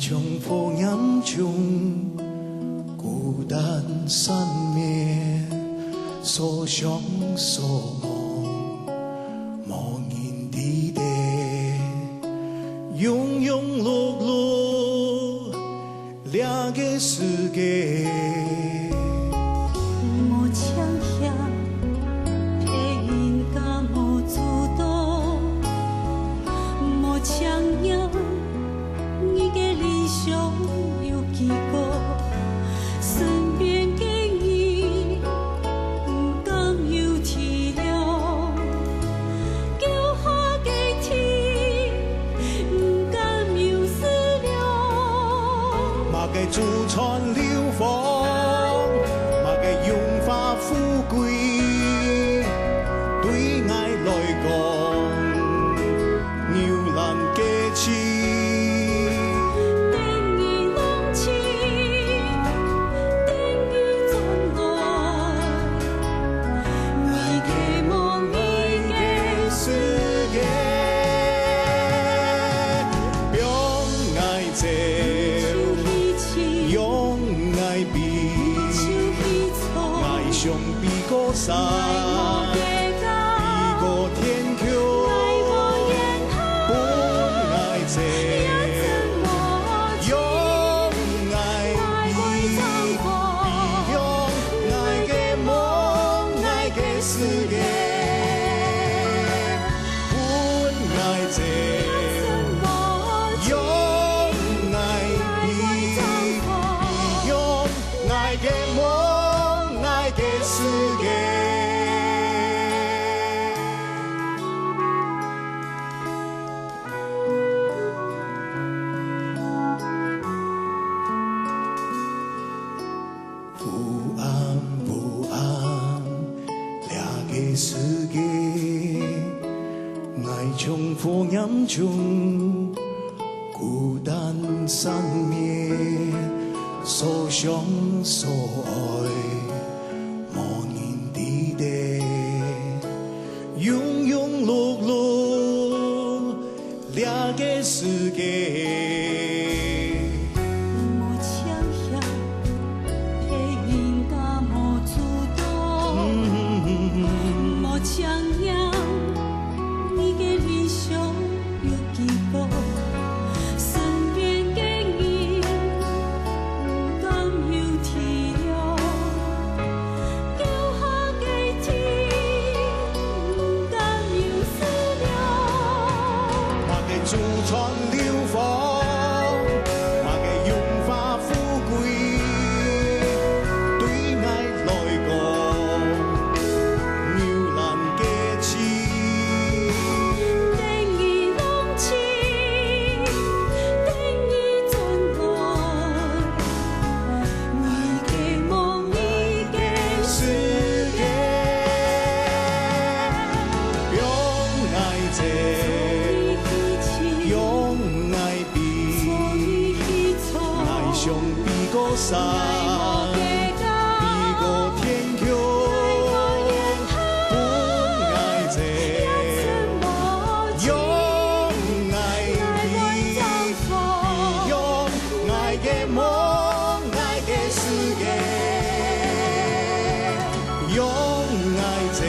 trong phố nhắm chung孤单散灭，所想所望，无人伫地，庸庸碌碌，两个世界。无枪响，配音甲无主导，无枪响，你的理想有几个？身边的你，不敢有体谅，叫下的天，不敢有思量。嘛该祖传流芳，嘛该荣华富贵，对爱来讲，牛郎佳期。相比高山，比过天穹，不爱这，用爱比，用爱的梦，爱的世界，不爱这，用爱比，用爱的梦。的世界，不安不安，两个世界，爱从火焰中孤单散灭，所想所爱。庸庸碌碌，两个世界。无枪响，配音甲无主导，无枪响，你的理想有几个？身边的人，不敢有体谅，叫下的天。祖传流芳，嘛个荣华富贵，对爱来讲，牛郎佳期。等伊浪起，等伊转来，你的梦，你的世界，用爱这。用爱比，爱上比高山，比过天穹，不爱这，用爱比，用爱的梦，爱的世界，用爱这。